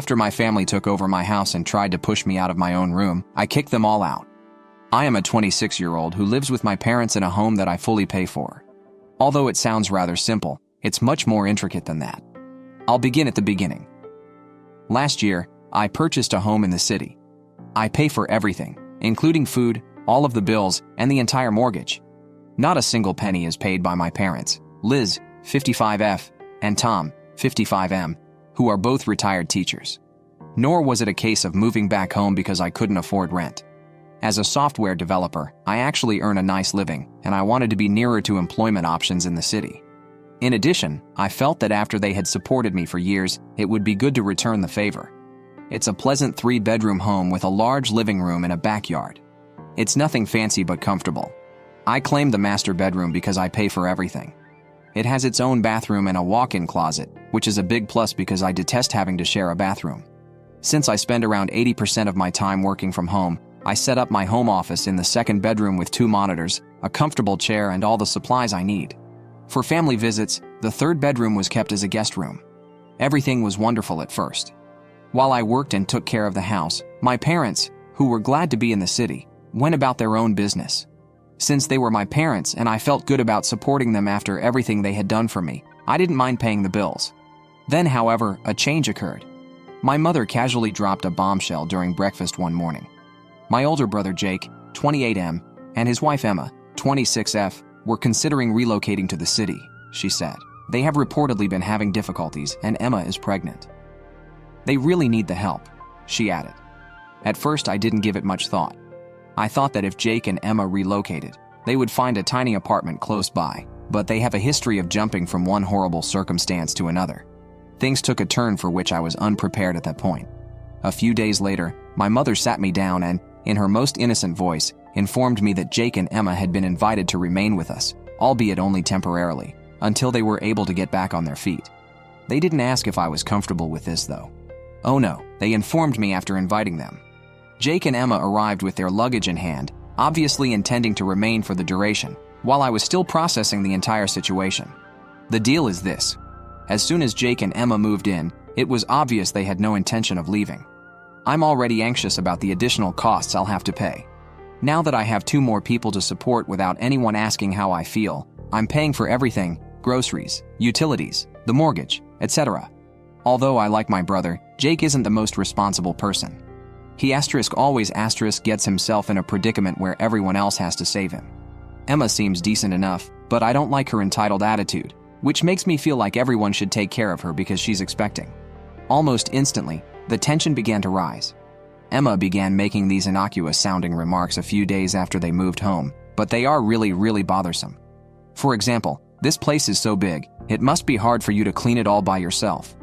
After my family took over my house and tried to push me out of my own room, I kicked them all out. I am a 26-year-old who lives with my parents in a home that I fully pay for. Although it sounds rather simple, it's much more intricate than that. I'll begin at the beginning. Last year, I purchased a home in the city. I pay for everything, including food, all of the bills, and the entire mortgage. Not a single penny is paid by my parents, Liz, 55F, and Tom, 55M, who are both retired teachers. Nor was it a case of moving back home because I couldn't afford rent. As a software developer, I actually earn a nice living, and I wanted to be nearer to employment options in the city. In addition, I felt that after they had supported me for years, it would be good to return the favor. It's a pleasant 3-bedroom home with a large living room and a backyard. It's nothing fancy but comfortable. I claim the master bedroom because I pay for everything. It has its own bathroom and a walk-in closet, which is a big plus because I detest having to share a bathroom. Since I spend around 80% of my time working from home, I set up my home office in the second bedroom with 2 monitors, a comfortable chair, and all the supplies I need. For family visits, the third bedroom was kept as a guest room. Everything was wonderful at first. While I worked and took care of the house, my parents, who were glad to be in the city, went about their own business. Since they were my parents and I felt good about supporting them after everything they had done for me, I didn't mind paying the bills. Then, however, a change occurred. My mother casually dropped a bombshell during breakfast one morning. My older brother Jake, 28M, and his wife Emma, 26F, were considering relocating to the city, she said. They have reportedly been having difficulties, and Emma is pregnant. They really need the help, she added. At first, I didn't give it much thought. I thought that if Jake and Emma relocated, they would find a tiny apartment close by, but they have a history of jumping from one horrible circumstance to another. Things took a turn for which I was unprepared at that point. A few days later, my mother sat me down and, in her most innocent voice, informed me that Jake and Emma had been invited to remain with us, albeit only temporarily, until they were able to get back on their feet. They didn't ask if I was comfortable with this, though. Oh no, they informed me after inviting them. Jake and Emma arrived with their luggage in hand, obviously intending to remain for the duration, while I was still processing the entire situation. The deal is this. As soon as Jake and Emma moved in, it was obvious they had no intention of leaving. I'm already anxious about the additional costs I'll have to pay. Now that I have 2 more people to support without anyone asking how I feel, I'm paying for everything: groceries, utilities, the mortgage, etc. Although I like my brother, Jake isn't the most responsible person. He always gets himself in a predicament where everyone else has to save him. Emma seems decent enough, but I don't like her entitled attitude, which makes me feel like everyone should take care of her because she's expecting. Almost instantly, the tension began to rise. Emma began making these innocuous-sounding remarks a few days after they moved home, but they are really bothersome. For example, "This place is so big, it must be hard for you to clean it all by yourself."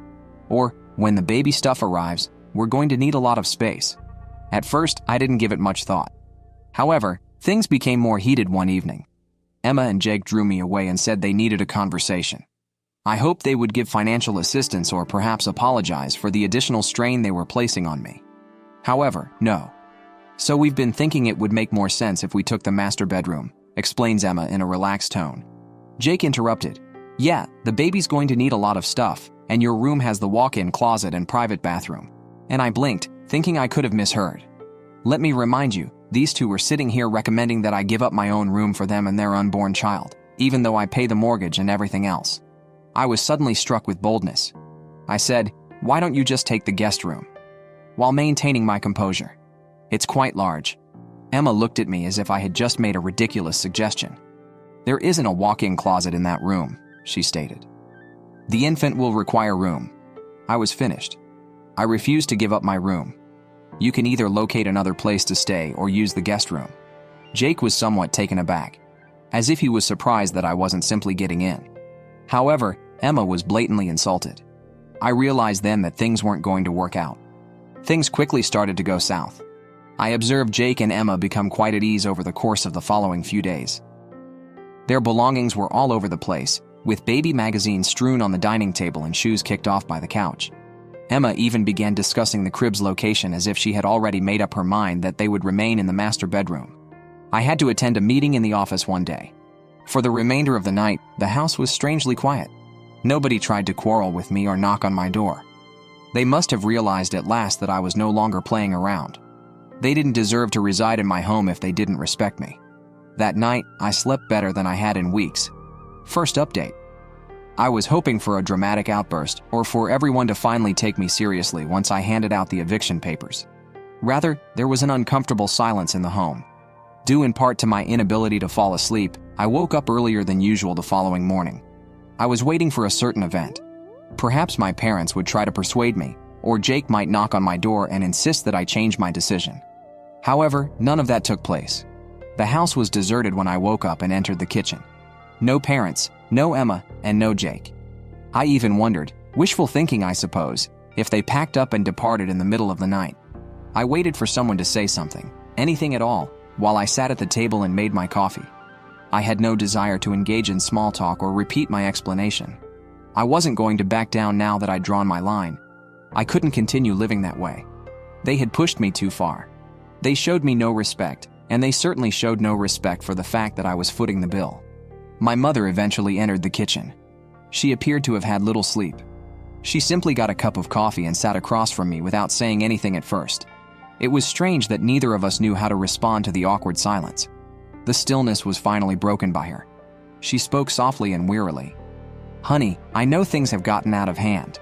Or, "When the baby stuff arrives, we're going to need a lot of space." At first, I didn't give it much thought. However, things became more heated one evening. Emma and Jake drew me away and said they needed a conversation. I hoped they would give financial assistance or perhaps apologize for the additional strain they were placing on me. However, no. "So we've been thinking it would make more sense if we took the master bedroom," explains Emma in a relaxed tone. Jake interrupted. "Yeah, the baby's going to need a lot of stuff, and your room has the walk-in closet and private bathroom." And I blinked, thinking I could have misheard. Let me remind you, these 2 were sitting here recommending that I give up my own room for them and their unborn child, even though I pay the mortgage and everything else. I was suddenly struck with boldness. I said, "Why don't you just take the guest room?" While maintaining my composure. "It's quite large." Emma looked at me as if I had just made a ridiculous suggestion. "There isn't a walk-in closet in that room," she stated. "The infant will require room." I was finished. I refused to give up my room. "You can either locate another place to stay or use the guest room." Jake was somewhat taken aback, as if he was surprised that I wasn't simply getting in. However, Emma was blatantly insulted. I realized then that things weren't going to work out. Things quickly started to go south. I observed Jake and Emma become quite at ease over the course of the following few days. Their belongings were all over the place, with baby magazines strewn on the dining table and shoes kicked off by the couch. Emma even began discussing the crib's location as if she had already made up her mind that they would remain in the master bedroom. I had to attend a meeting in the office one day. For the remainder of the night, the house was strangely quiet. Nobody tried to quarrel with me or knock on my door. They must have realized at last that I was no longer playing around. They didn't deserve to reside in my home if they didn't respect me. That night, I slept better than I had in weeks. First update. I was hoping for a dramatic outburst or for everyone to finally take me seriously once I handed out the eviction papers. Rather, there was an uncomfortable silence in the home. Due in part to my inability to fall asleep, I woke up earlier than usual the following morning. I was waiting for a certain event. Perhaps my parents would try to persuade me, or Jake might knock on my door and insist that I change my decision. However, none of that took place. The house was deserted when I woke up and entered the kitchen. No parents, no Emma, and no Jake. I even wondered, wishful thinking I suppose, if they packed up and departed in the middle of the night. I waited for someone to say something, anything at all, while I sat at the table and made my coffee. I had no desire to engage in small talk or repeat my explanation. I wasn't going to back down now that I'd drawn my line. I couldn't continue living that way. They had pushed me too far. They showed me no respect, and they certainly showed no respect for the fact that I was footing the bill. My mother eventually entered the kitchen. She appeared to have had little sleep. She simply got a cup of coffee and sat across from me without saying anything at first. It was strange that neither of us knew how to respond to the awkward silence. The stillness was finally broken by her. She spoke softly and wearily. "Honey, I know things have gotten out of hand."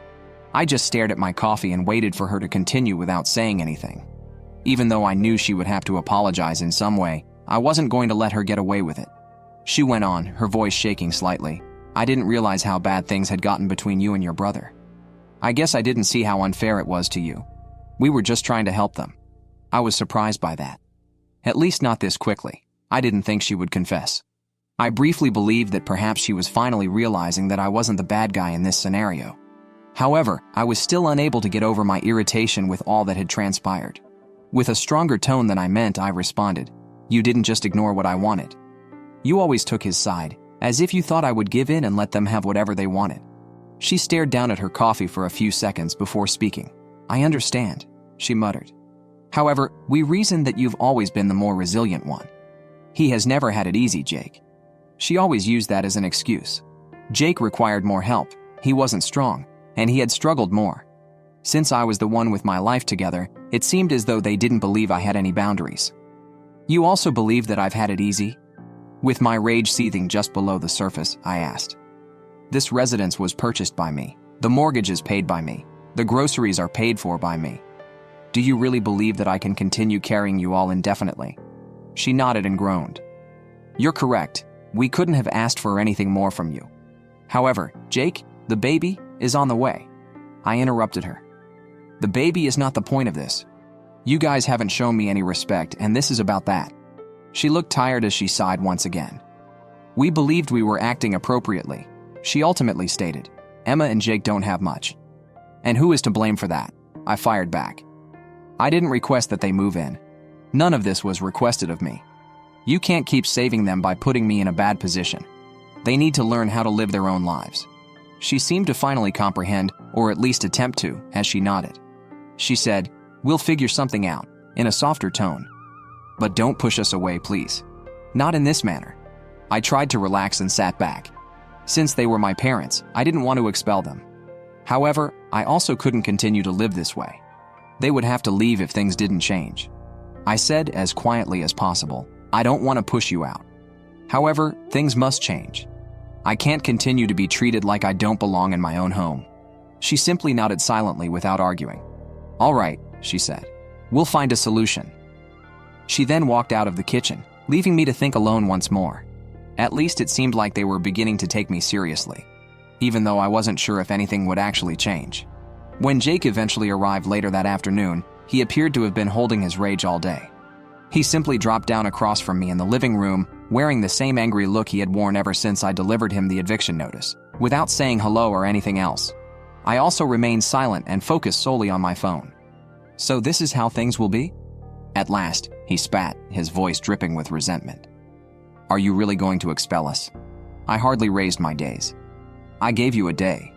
I just stared at my coffee and waited for her to continue without saying anything. Even though I knew she would have to apologize in some way, I wasn't going to let her get away with it. She went on, her voice shaking slightly. "I didn't realize how bad things had gotten between you and your brother. I guess I didn't see how unfair it was to you. We were just trying to help them." I was surprised by that. At least not this quickly. I didn't think she would confess. I briefly believed that perhaps she was finally realizing that I wasn't the bad guy in this scenario. However, I was still unable to get over my irritation with all that had transpired. With a stronger tone than I meant, I responded, "You didn't just ignore what I wanted. You always took his side, as if you thought I would give in and let them have whatever they wanted." She stared down at her coffee for a few seconds before speaking. "I understand," she muttered. "However, we reasoned that you've always been the more resilient one. He has never had it easy, Jake." She always used that as an excuse. Jake required more help, he wasn't strong, and he had struggled more. Since I was the one with my life together, it seemed as though they didn't believe I had any boundaries. "You also believe that I've had it easy?" With my rage seething just below the surface, I asked. "This residence was purchased by me. The mortgage is paid by me. The groceries are paid for by me. Do you really believe that I can continue carrying you all indefinitely?" She nodded and groaned. "You're correct. We couldn't have asked for anything more from you. However, Jake, the baby, is on the way." I interrupted her. "The baby is not the point of this. You guys haven't shown me any respect, and this is about that." She looked tired as she sighed once again. "We believed we were acting appropriately," she ultimately stated. "Emma and Jake don't have much." "And who is to blame for that?" I fired back. "I didn't request that they move in. None of this was requested of me. You can't keep saving them by putting me in a bad position. They need to learn how to live their own lives." She seemed to finally comprehend, or at least attempt to, as she nodded. She said, "We'll figure something out," in a softer tone. "But don't push us away, please. Not in this manner." I tried to relax and sat back. Since they were my parents, I didn't want to expel them. However, I also couldn't continue to live this way. They would have to leave if things didn't change. I said as quietly as possible, "I don't want to push you out. However, things must change. I can't continue to be treated like I don't belong in my own home." She simply nodded silently without arguing. "All right," she said. "We'll find a solution." She then walked out of the kitchen, leaving me to think alone once more. At least it seemed like they were beginning to take me seriously, even though I wasn't sure if anything would actually change. When Jake eventually arrived later that afternoon, he appeared to have been holding his rage all day. He simply dropped down across from me in the living room, wearing the same angry look he had worn ever since I delivered him the eviction notice, without saying hello or anything else. I also remained silent and focused solely on my phone. "So this is how things will be?" At last, he spat, his voice dripping with resentment. "Are you really going to expel us?" I hardly raised my gaze. "I gave you a day.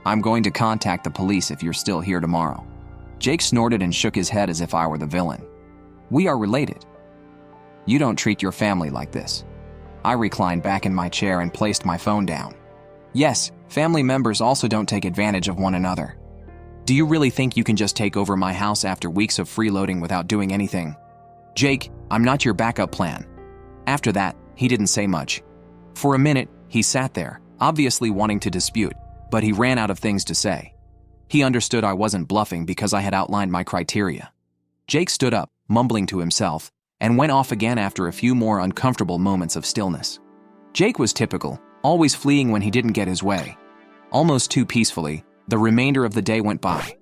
I'm going to contact the police if you're still here tomorrow." Jake snorted and shook his head as if I were the villain. "We are related. You don't treat your family like this." I reclined back in my chair and placed my phone down. "Yes, family members also don't take advantage of one another. Do you really think you can just take over my house after weeks of freeloading without doing anything? Jake, I'm not your backup plan. After that, he didn't say much. For a minute, he sat there, obviously wanting to dispute, but he ran out of things to say. He understood I wasn't bluffing because I had outlined my criteria. Jake stood up, mumbling to himself, and went off again after a few more uncomfortable moments of stillness. Jake was typical, always fleeing when he didn't get his way. Almost too peacefully, the remainder of the day went by.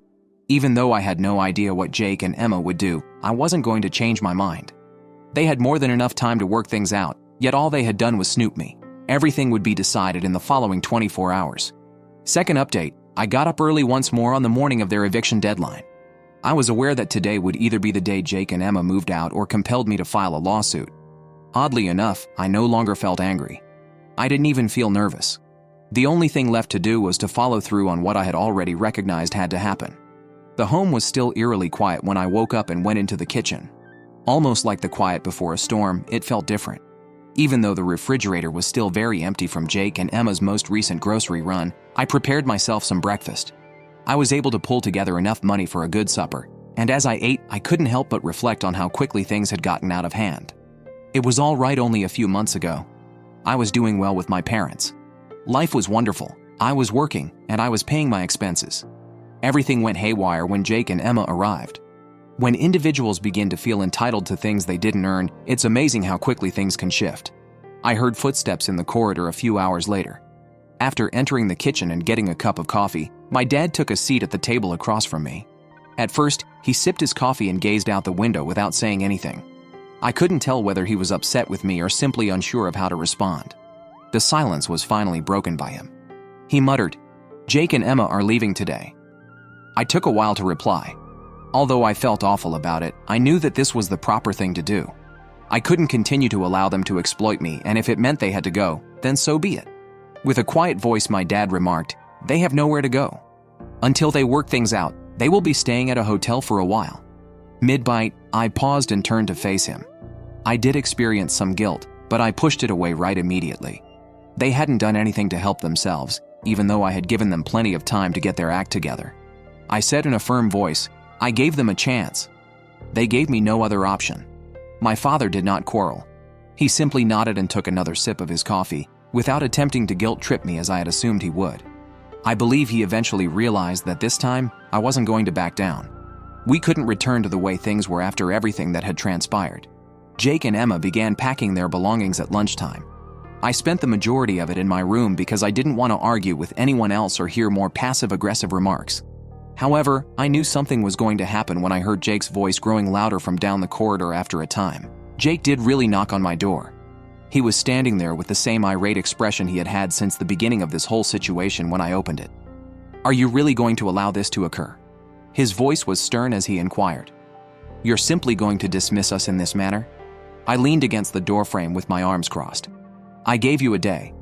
Even though I had no idea what Jake and Emma would do, I wasn't going to change my mind. They had more than enough time to work things out, yet all they had done was snoop me. Everything would be decided in the following 24 hours. Second update, I got up early once more on the morning of their eviction deadline. I was aware that today would either be the day Jake and Emma moved out or compelled me to file a lawsuit. Oddly enough, I no longer felt angry. I didn't even feel nervous. The only thing left to do was to follow through on what I had already recognized had to happen. The home was still eerily quiet when I woke up and went into the kitchen. Almost like the quiet before a storm, it felt different. Even though the refrigerator was still very empty from Jake and Emma's most recent grocery run, I prepared myself some breakfast. I was able to pull together enough money for a good supper, and as I ate, I couldn't help but reflect on how quickly things had gotten out of hand. It was all right only a few months ago. I was doing well with my parents. Life was wonderful. I was working, and I was paying my expenses. Everything went haywire when Jake and Emma arrived. When individuals begin to feel entitled to things they didn't earn, it's amazing how quickly things can shift. I heard footsteps in the corridor a few hours later. After entering the kitchen and getting a cup of coffee, my dad took a seat at the table across from me. At first, he sipped his coffee and gazed out the window without saying anything. I couldn't tell whether he was upset with me or simply unsure of how to respond. The silence was finally broken by him. He muttered, "Jake and Emma are leaving today." I took a while to reply. Although I felt awful about it, I knew that this was the proper thing to do. I couldn't continue to allow them to exploit me, and if it meant they had to go, then so be it. With a quiet voice, my dad remarked, "They have nowhere to go. Until they work things out, they will be staying at a hotel for a while." Mid-bite, I paused and turned to face him. I did experience some guilt, but I pushed it away right immediately. They hadn't done anything to help themselves, even though I had given them plenty of time to get their act together. I said in a firm voice, "I gave them a chance." They gave me no other option. My father did not quarrel. He simply nodded and took another sip of his coffee, without attempting to guilt-trip me as I had assumed he would. I believe he eventually realized that this time, I wasn't going to back down. We couldn't return to the way things were after everything that had transpired. Jake and Emma began packing their belongings at lunchtime. I spent the majority of it in my room because I didn't want to argue with anyone else or hear more passive-aggressive remarks. However, I knew something was going to happen when I heard Jake's voice growing louder from down the corridor after a time. Jake did really knock on my door. He was standing there with the same irate expression he had had since the beginning of this whole situation when I opened it. "Are you really going to allow this to occur?" His voice was stern as he inquired. "You're simply going to dismiss us in this manner?" I leaned against the doorframe with my arms crossed. "I gave you a day.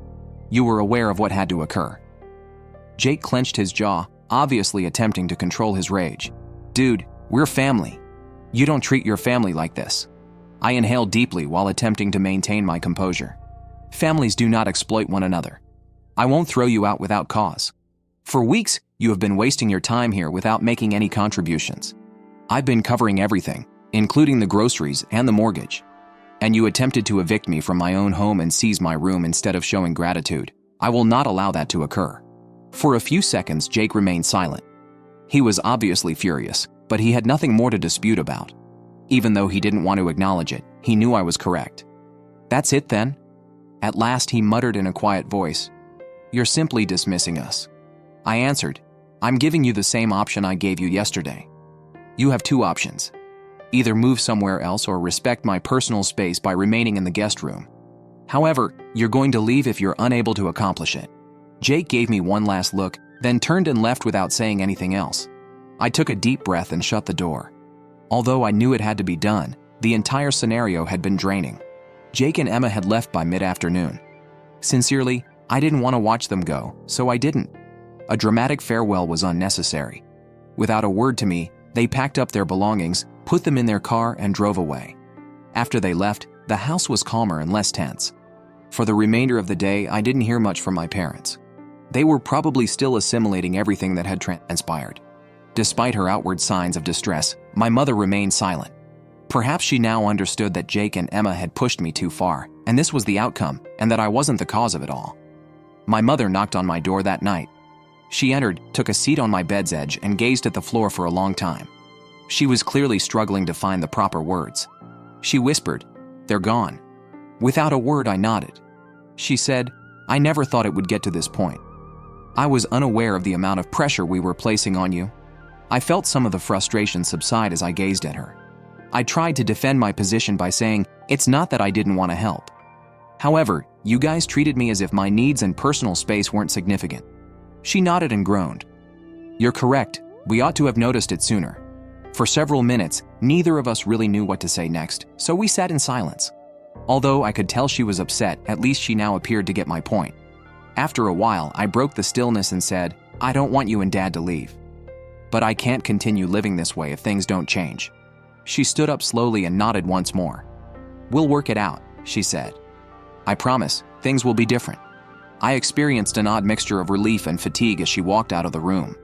You were aware of what had to occur." Jake clenched his jaw, obviously attempting to control his rage. "Dude, we're family. You don't treat your family like this." I inhaled deeply while attempting to maintain my composure. "Families do not exploit one another. I won't throw you out without cause. For weeks, you have been wasting your time here without making any contributions. I've been covering everything, including the groceries and the mortgage. And you attempted to evict me from my own home and seize my room instead of showing gratitude. I will not allow that to occur." For a few seconds, Jake remained silent. He was obviously furious, but he had nothing more to dispute about. Even though he didn't want to acknowledge it, he knew I was correct. "That's it then?" At last he muttered in a quiet voice, "You're simply dismissing us." I answered, "I'm giving you the same option I gave you yesterday. You have two options. Either move somewhere else or respect my personal space by remaining in the guest room. However, you're going to leave if you're unable to accomplish it." Jake gave me one last look, then turned and left without saying anything else. I took a deep breath and shut the door. Although I knew it had to be done, the entire scenario had been draining. Jake and Emma had left by mid-afternoon. Sincerely, I didn't want to watch them go, so I didn't. A dramatic farewell was unnecessary. Without a word to me, they packed up their belongings, put them in their car, and drove away. After they left, the house was calmer and less tense. For the remainder of the day, I didn't hear much from my parents. They were probably still assimilating everything that had transpired. Despite her outward signs of distress, my mother remained silent. Perhaps she now understood that Jake and Emma had pushed me too far, and this was the outcome, and that I wasn't the cause of it all. My mother knocked on my door that night. She entered, took a seat on my bed's edge, and gazed at the floor for a long time. She was clearly struggling to find the proper words. She whispered, "They're gone." Without a word, I nodded. She said, "I never thought it would get to this point. I was unaware of the amount of pressure we were placing on you." I felt some of the frustration subside as I gazed at her. I tried to defend my position by saying, "It's not that I didn't want to help. However, you guys treated me as if my needs and personal space weren't significant." She nodded and groaned. "You're correct. We ought to have noticed it sooner." For several minutes, neither of us really knew what to say next, so we sat in silence. Although I could tell she was upset, at least she now appeared to get my point. After a while, I broke the stillness and said, "I don't want you and Dad to leave. But I can't continue living this way if things don't change." She stood up slowly and nodded once more. "We'll work it out," she said. "I promise, things will be different." I experienced an odd mixture of relief and fatigue as she walked out of the room.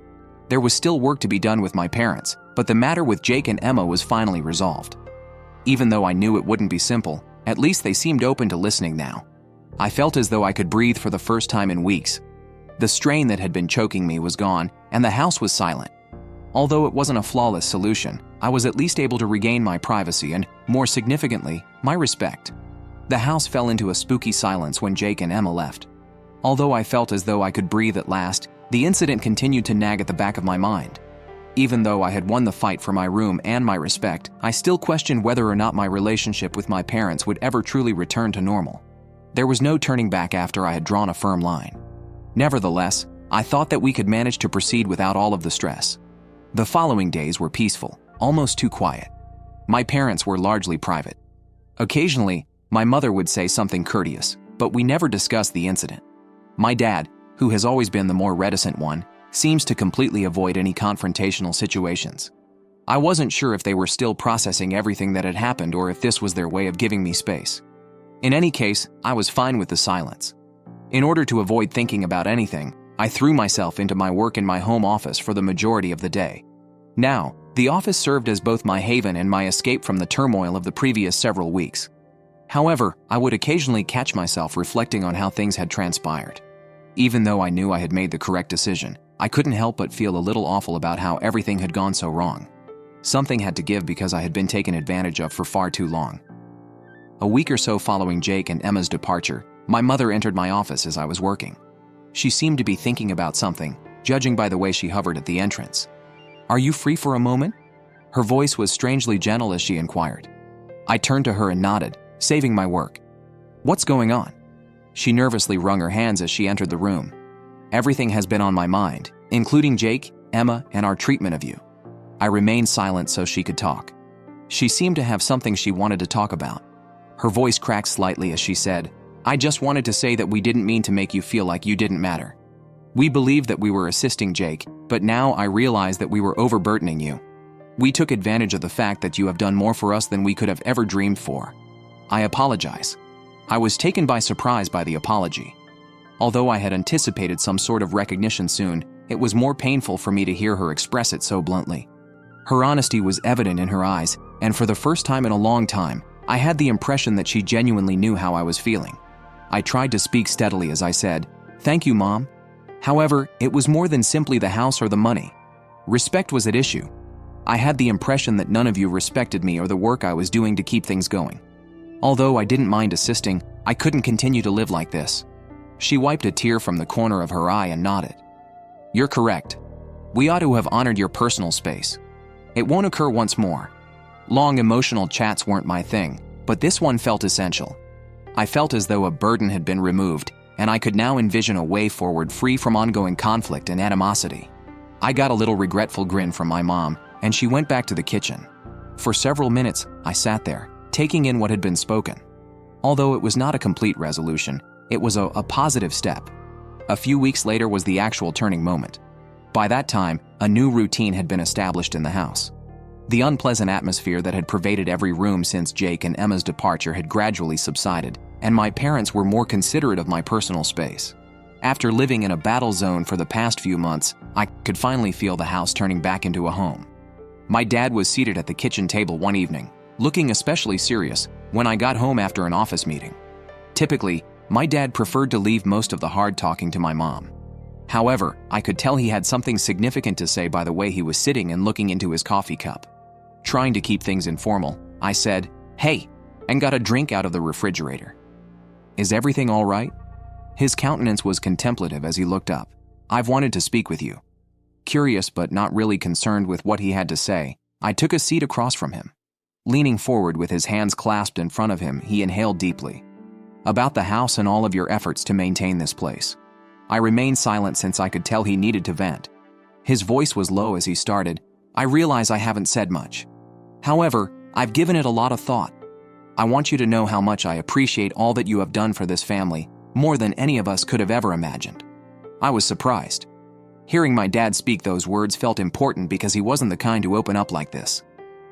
There was still work to be done with my parents, but the matter with Jake and Emma was finally resolved. Even though I knew it wouldn't be simple, at least they seemed open to listening now. I felt as though I could breathe for the first time in weeks. The strain that had been choking me was gone, and the house was silent. Although it wasn't a flawless solution, I was at least able to regain my privacy and, more significantly, my respect. The house fell into a spooky silence when Jake and Emma left. Although I felt as though I could breathe at last, the incident continued to nag at the back of my mind. Even though I had won the fight for my room and my respect, I still questioned whether or not my relationship with my parents would ever truly return to normal. There was no turning back after I had drawn a firm line. Nevertheless, I thought that we could manage to proceed without all of the stress. The following days were peaceful, almost too quiet. My parents were largely private. Occasionally, my mother would say something courteous, but we never discussed the incident. My dad, who has always been the more reticent one, seems to completely avoid any confrontational situations. I wasn't sure if they were still processing everything that had happened or if this was their way of giving me space. In any case, I was fine with the silence. In order to avoid thinking about anything, I threw myself into my work in my home office for the majority of the day. Now, the office served as both my haven and my escape from the turmoil of the previous several weeks. However, I would occasionally catch myself reflecting on how things had transpired. Even though I knew I had made the correct decision, I couldn't help but feel a little awful about how everything had gone so wrong. Something had to give because I had been taken advantage of for far too long. A week or so following Jake and Emma's departure, my mother entered my office as I was working. She seemed to be thinking about something, judging by the way she hovered at the entrance. "Are you free for a moment?" Her voice was strangely gentle as she inquired. I turned to her and nodded, saving my work. "What's going on?" She nervously wrung her hands as she entered the room. "Everything has been on my mind, including Jake, Emma, and our treatment of you." I remained silent so she could talk. She seemed to have something she wanted to talk about. Her voice cracked slightly as she said, "I just wanted to say that we didn't mean to make you feel like you didn't matter. We believed that we were assisting Jake, but now I realize that we were overburdening you. We took advantage of the fact that you have done more for us than we could have ever dreamed for. I apologize." I was taken by surprise by the apology. Although I had anticipated some sort of recognition soon, it was more painful for me to hear her express it so bluntly. Her honesty was evident in her eyes, and for the first time in a long time, I had the impression that she genuinely knew how I was feeling. I tried to speak steadily as I said, "Thank you, Mom." However, it was more than simply the house or the money. Respect was at issue. I had the impression that none of you respected me or the work I was doing to keep things going. Although I didn't mind assisting, I couldn't continue to live like this. She wiped a tear from the corner of her eye and nodded. "You're correct. We ought to have honored your personal space. It won't occur once more." Long emotional chats weren't my thing, but this one felt essential. I felt as though a burden had been removed, and I could now envision a way forward free from ongoing conflict and animosity. I got a little regretful grin from my mom, and she went back to the kitchen. For several minutes, I sat there, taking in what had been spoken. Although it was not a complete resolution, it was a positive step. A few weeks later was the actual turning moment. By that time, a new routine had been established in the house. The unpleasant atmosphere that had pervaded every room since Jake and Emma's departure had gradually subsided, and my parents were more considerate of my personal space. After living in a battle zone for the past few months, I could finally feel the house turning back into a home. My dad was seated at the kitchen table one evening, looking especially serious, when I got home after an office meeting. Typically, my dad preferred to leave most of the hard talking to my mom. However, I could tell he had something significant to say by the way he was sitting and looking into his coffee cup. Trying to keep things informal, I said, "Hey," and got a drink out of the refrigerator. "Is everything all right?" His countenance was contemplative as he looked up. "I've wanted to speak with you." Curious but not really concerned with what he had to say, I took a seat across from him. Leaning forward with his hands clasped in front of him, he inhaled deeply. "About the house and all of your efforts to maintain this place." I remained silent since I could tell he needed to vent. His voice was low as he started. "I realize I haven't said much. However, I've given it a lot of thought. I want you to know how much I appreciate all that you have done for this family, more than any of us could have ever imagined." I was surprised. Hearing my dad speak those words felt important because he wasn't the kind to open up like this.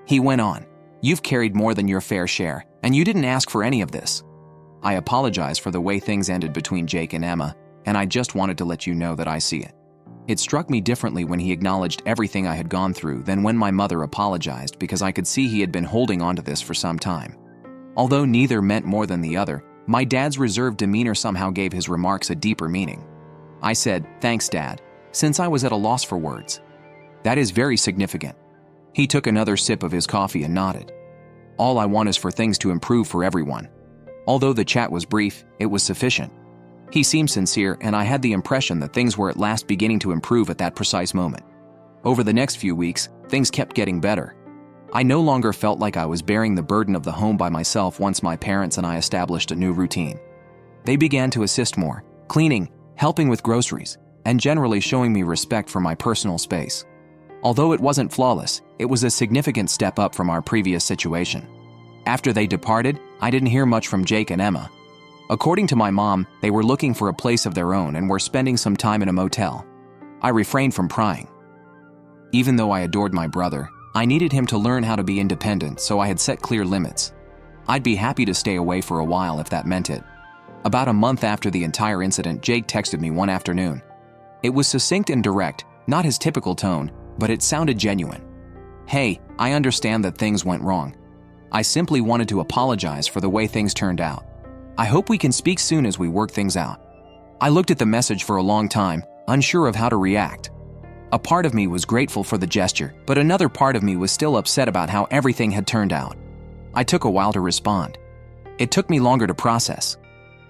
He went on, "You've carried more than your fair share, and you didn't ask for any of this. I apologize for the way things ended between Jake and Emma, and I just wanted to let you know that I see it." It struck me differently when he acknowledged everything I had gone through than when my mother apologized, because I could see he had been holding on to this for some time. Although neither meant more than the other, my dad's reserved demeanor somehow gave his remarks a deeper meaning. I said, "Thanks, Dad," since I was at a loss for words. "That is very significant." He took another sip of his coffee and nodded. "All I want is for things to improve for everyone." Although the chat was brief, it was sufficient. He seemed sincere, and I had the impression that things were at last beginning to improve at that precise moment. Over the next few weeks, things kept getting better. I no longer felt like I was bearing the burden of the home by myself once my parents and I established a new routine. They began to assist more, cleaning, helping with groceries, and generally showing me respect for my personal space. Although it wasn't flawless, it was a significant step up from our previous situation. After they departed, I didn't hear much from Jake and Emma. According to my mom, they were looking for a place of their own and were spending some time in a motel. I refrained from prying. Even though I adored my brother, I needed him to learn how to be independent, so I had set clear limits. I'd be happy to stay away for a while if that meant it. About a month after the entire incident, Jake texted me one afternoon. It was succinct and direct, not his typical tone, but it sounded genuine. "Hey, I understand that things went wrong. I simply wanted to apologize for the way things turned out. I hope we can speak soon as we work things out." I looked at the message for a long time, unsure of how to react. A part of me was grateful for the gesture, but another part of me was still upset about how everything had turned out. I took a while to respond. It took me longer to process.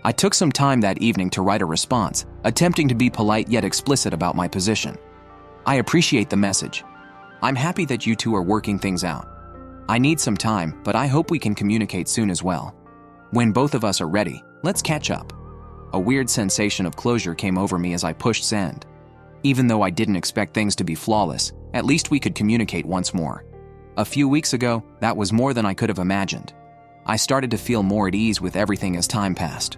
I took some time that evening to write a response, attempting to be polite yet explicit about my position. "I appreciate the message. I'm happy that you two are working things out. I need some time, but I hope we can communicate soon as well. When both of us are ready, let's catch up." A weird sensation of closure came over me as I pushed send. Even though I didn't expect things to be flawless, at least we could communicate once more. A few weeks ago, that was more than I could have imagined. I started to feel more at ease with everything as time passed.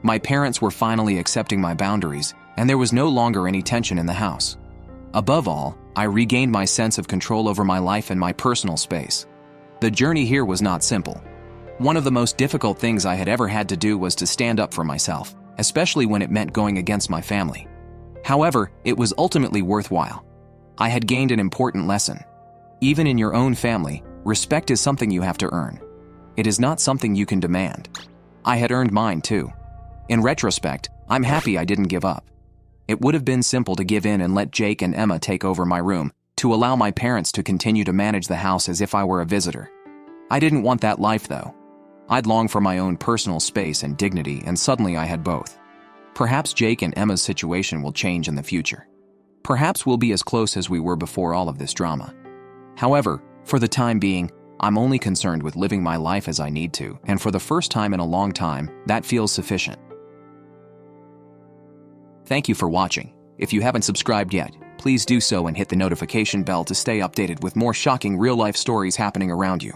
My parents were finally accepting my boundaries, and there was no longer any tension in the house. Above all, I regained my sense of control over my life and my personal space. The journey here was not simple. One of the most difficult things I had ever had to do was to stand up for myself, especially when it meant going against my family. However, it was ultimately worthwhile. I had gained an important lesson. Even in your own family, respect is something you have to earn. It is not something you can demand. I had earned mine too. In retrospect, I'm happy I didn't give up. It would have been simple to give in and let Jake and Emma take over my room, to allow my parents to continue to manage the house as if I were a visitor. I didn't want that life though. I'd longed for my own personal space and dignity, and suddenly I had both. Perhaps Jake and Emma's situation will change in the future. Perhaps we'll be as close as we were before all of this drama. However, for the time being, I'm only concerned with living my life as I need to, and for the first time in a long time, that feels sufficient. Thank you for watching. If you haven't subscribed yet, please do so and hit the notification bell to stay updated with more shocking real-life stories happening around you.